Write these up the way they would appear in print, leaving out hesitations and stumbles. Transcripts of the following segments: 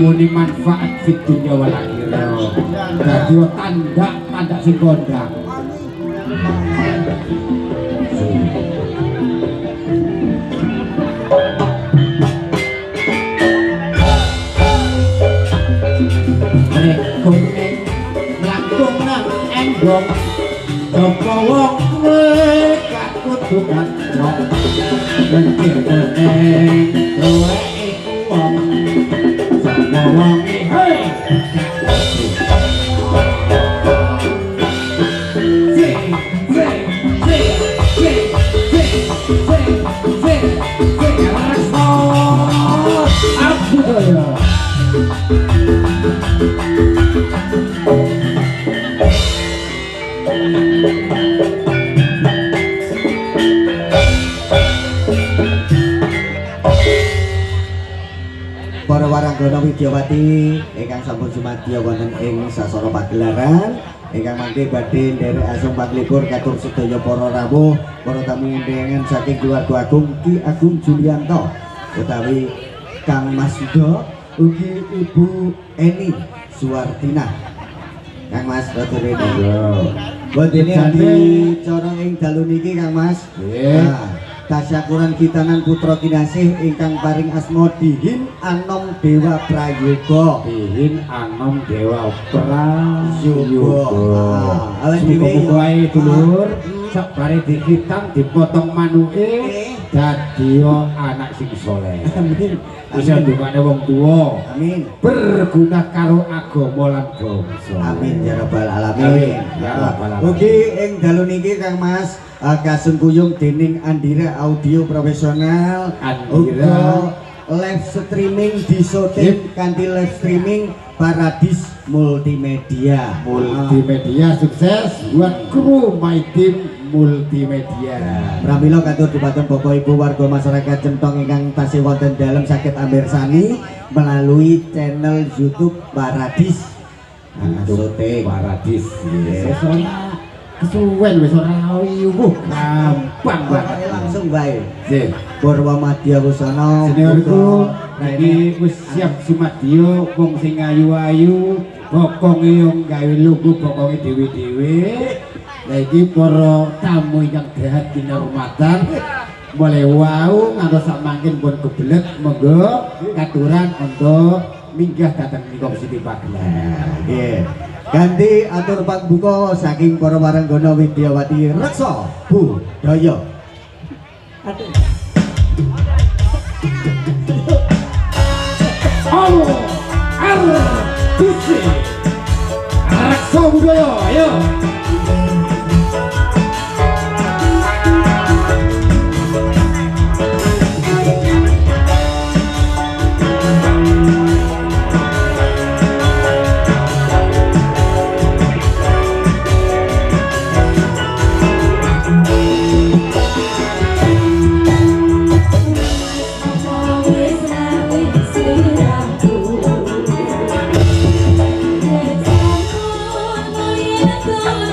muni manfaat fit dunya wal akhirah. Dadi tanda sing kondang. Kuning langkung nang enggong Joko wong gak kudu ngatrok Lentir kuning luwe iku wong Joko wong hei gak kudu para waranggono Widyawati ingkang sampun sumadya wonten ing sasana pagelaran ingkang mangke badhe nderek asung panglipur katur sedaya para rawuh para tamu undangan saking keluarga agung Ki Agung Julianto utawi Kang Mas Yudo ugi Ibu Eni Suwartina Kang Mas Rotorene bodene adi cara ing dalu niki Kang Mas tasyakuran kitanan putra kinasih ingkang paring asma Dihin Anom Dewa Prayoga. Dihin Anom Dewa Prayoga. Awak dhewe wae dulur sabare dikitam dipotong manuke dadi anak sing saleh. Amin. Bisa ndongane wong tuwa. Amin. Berguna karo agama lan bangsa. Amin ya rabbal alamin. Ya rabbal alamin. Ugi ing dalu niki Kang Mas kasengkuyung dening Andira Audio Profesional Andira live streaming di Sotim kanthi live streaming Paradis Multimedia sukses buat kru My Team Multimedia pramila katur dhumateng Bapak Ibu warga masyarakat Centong ingkang tasih wonten dalem saged ambersani melalui channel YouTube Paradis Sotim Paradis kesuwen wis ora uyuh gampang banget langsung bae nggih Purwamadya Wusana seniorku iki wis siap sumadya wong sing ayu-ayu bokonge yo gawe logo bokonge dhewe-dhewe la iki para tamu ingkang dahat kinurmatan mulai wau ngantos sak mangkin pun kebelet monggo katuran untuk minggah dateng nika Siti Pagelaran nggih ganti atur pangbuka saking para waranggono Widyawati Reksa Budaya. Halo, artisi Reksa Budaya, ayo. Go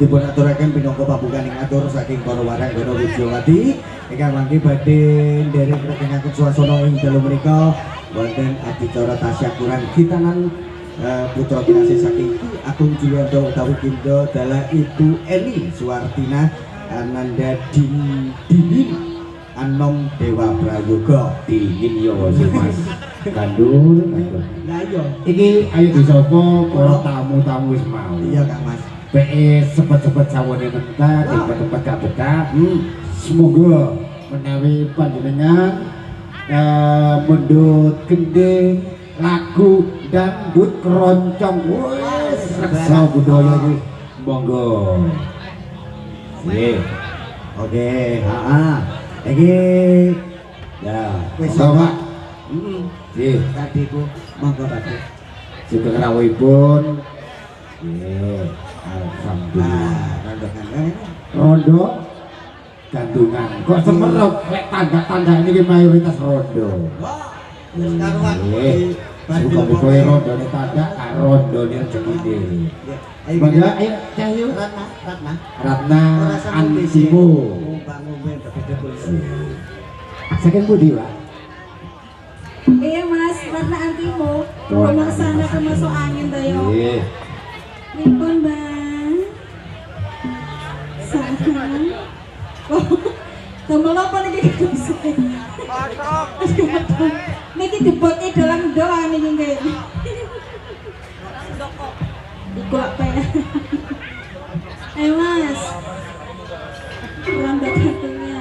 dipun aturaken pinangka pambukaning atur saking para warang Gono Widyawati ingkang mangke badhe nderek rekengaken swasana ing dalu menika wonten adicara tasyakuran khitanan putra kinasih saking Ki Agung Julianto utawi Kindo dalah Ibu Eni Suwartina Ananda Dinin Anom Dewa Prayoga dingin ya Mas Kandur. Lah iya iki ayo disapa para tamu-tamu wis mau. Iya Kak Mas. Sepet-sepet sawane mentah tempat-tempat gak betah. Semoga menawi panjenengan mendut gending lagu dangdut keroncong wis reksa budaya iki monggo. Nggih. Oke, heeh. Iki ya Wis Pak. Nggih, tadi ku monggo Pak. sugeng rawuhipun. Nggih, alhamdulillah. Rondo gandungan. Kok semerok lek tanda-tanda niki mayoritas rondo. Wis karuan. Buka-buka rondo tanda karo rondo rezekine. Mangga ayo Cahyo Ratna Antimo. Saking pundi, Pak? Iya Mas, Ratna Antimo. Ngomong sana ke masuk angin ta yo. Nggih. Nipun, Bang. Sahan. Oh, tombol apa niki kudus? Pasok. Niki dibote dalam doa niki nggih. Iku apa ya? Ayo Mas. Lambat hatinya.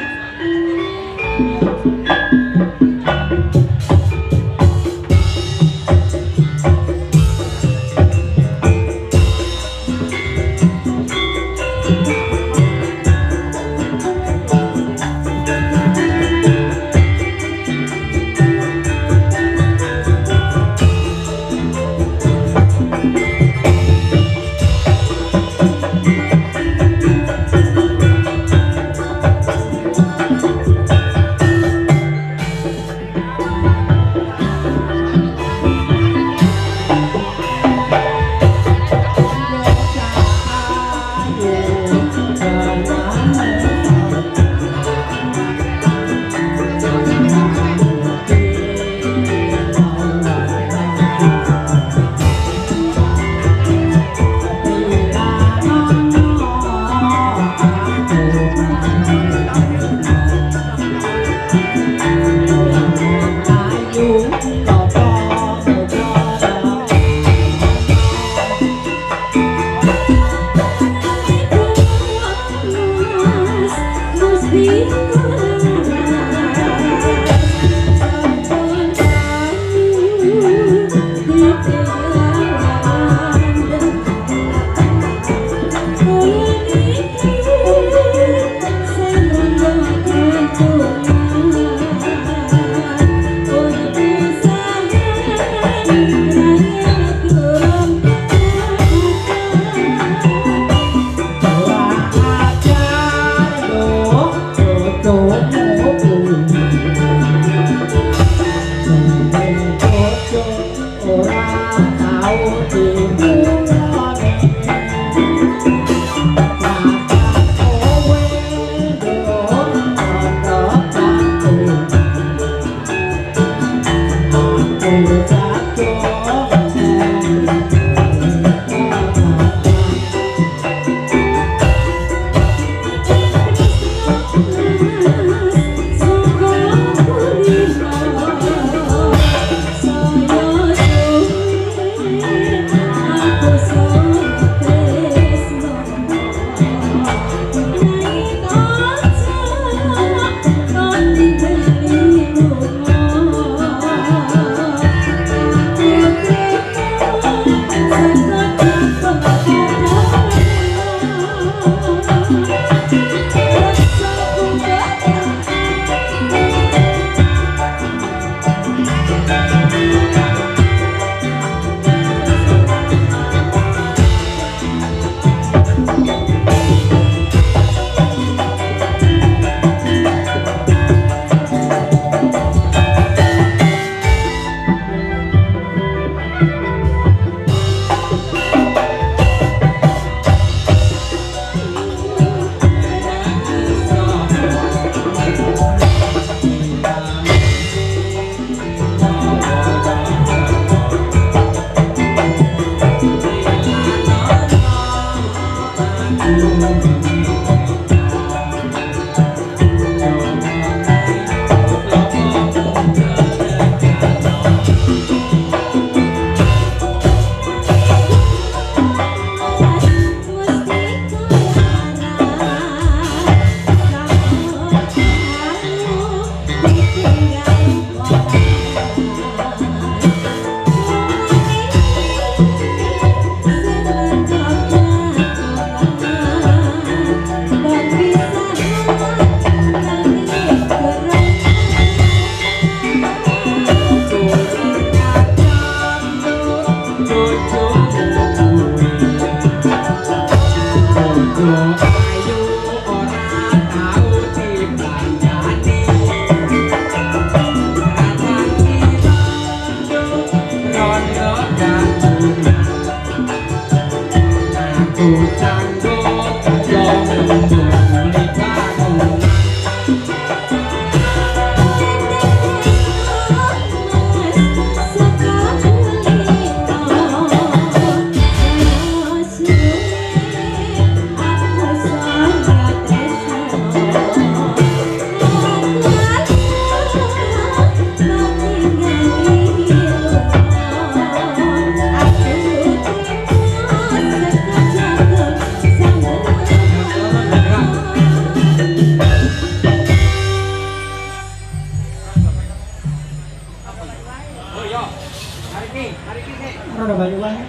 Kota Banyuwangi.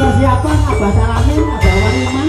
Persiapan Abah Salamin, Abah Warima.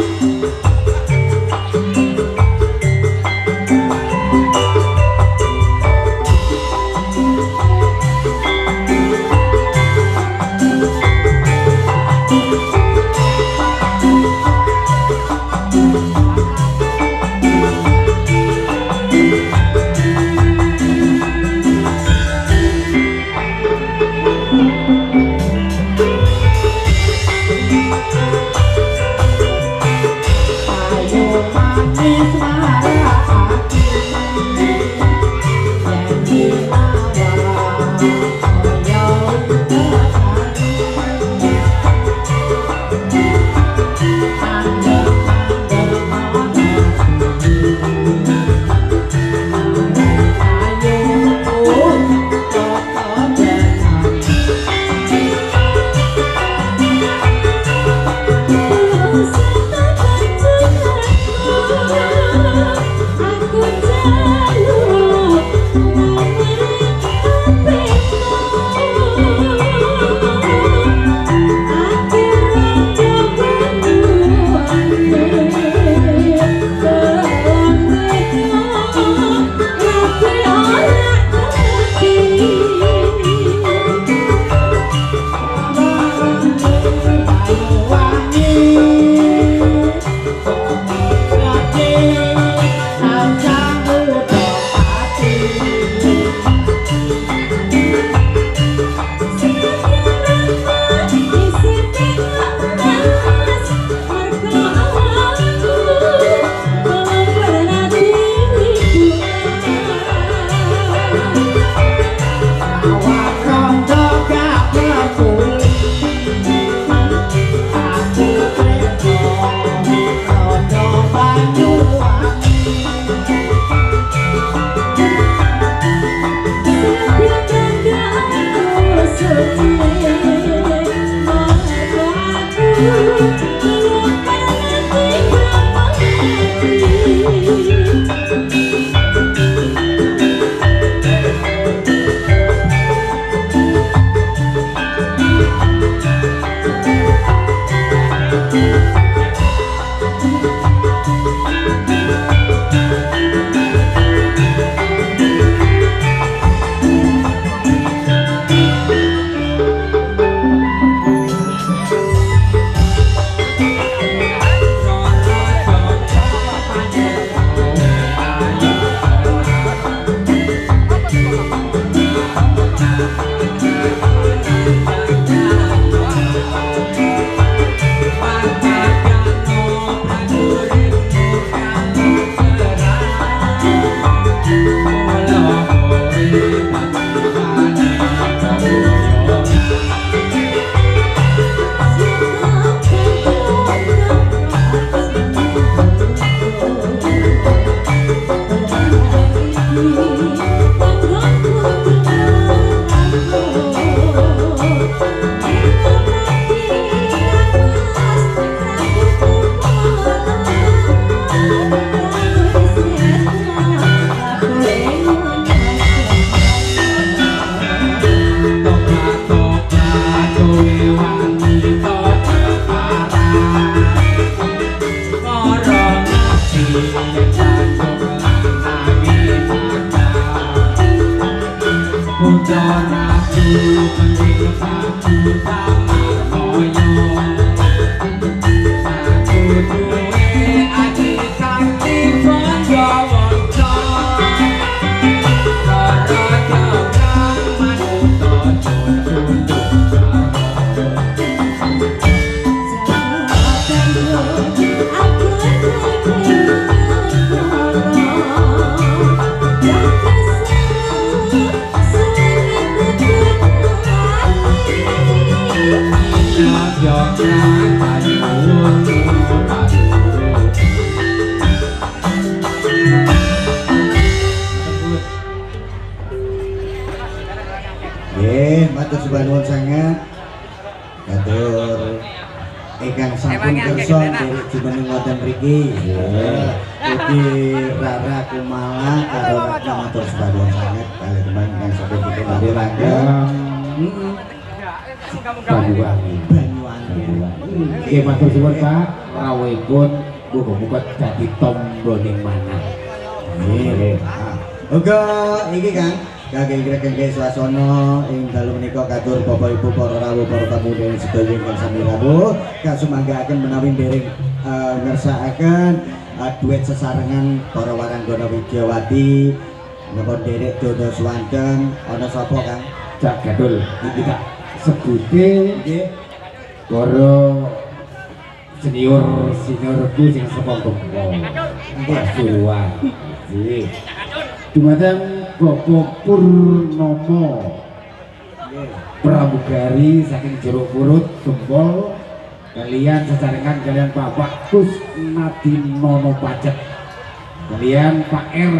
ingkang sampun kersa nderek jumeneng wonten mriki. Ugi Rara Kumala karo Ratna matur sepadan sanget kali teman ingkang sampun dikenali langgeng. Banyuwangi. Nggih matur suwun Pak, rawuhipun muga-muga dadi tomboning manah. Nggih. Uga iki Kang kagem kengke swasana ing dalu menika katur Bapak Ibu para rawuh para tamu dening sedaya ingkang sami rawuh kasumanggaken menawi dereng ngersakaken duet sesarengan para waranggana Widyawati napa derek dodo swanten ana sapa Kang Cak Gadul iki tak sebute nggih para seniorku sing saka Bengkong. Pasuruan. Nggih. Dumateng Bapak Purnomo pramugari saking Jeruk Purut Gempol kalian sesarengan kalian Bapak Kusnadinono Pacet kalian Pak R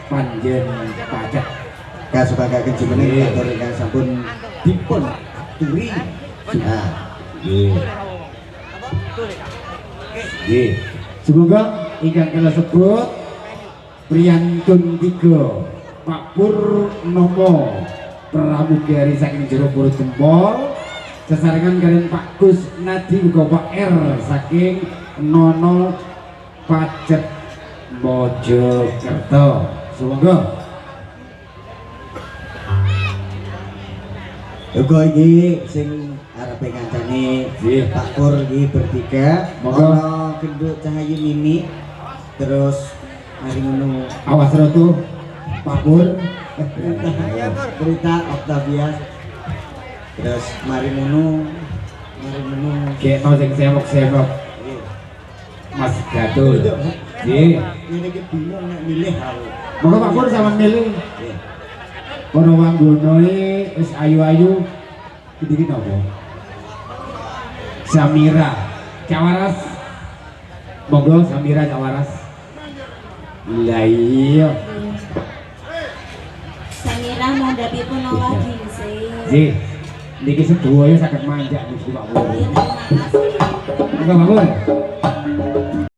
Panjen Pacet kasubagaken jumeneng katur ingkang sampun dipun aturi. Nah, nggih. Nggih. Semoga ingkang kula sebut priyantun 3 Pak Purnomo pramugari saking Jeruk Purut Gempol sesarengan kalian Pak Kusnadi uga Pak R saking Nono Pacet Mojokerto. Semoga uga iki sing arepe ngancani Pak Pur iki bertiga ana genduk Cahayu Mimi terus mari ngono awas roto Pak Pur berita Octavian terus mari ngono kayak tau sing semok-semok Mas Gatul. Nggih. ini iki bingung nek milih aku Monggo Pak Pur sampean milih. Para wanggono wis ayu-ayu iki napa? Samira Cawaras. Monggo Samira Cawaras. Lah iya. Samira mondhapipun Allah gingsih. Nggih. Niki sedaya saged manjak Gusti Pak Pur. Terima kasih. Monggo Pak Pur.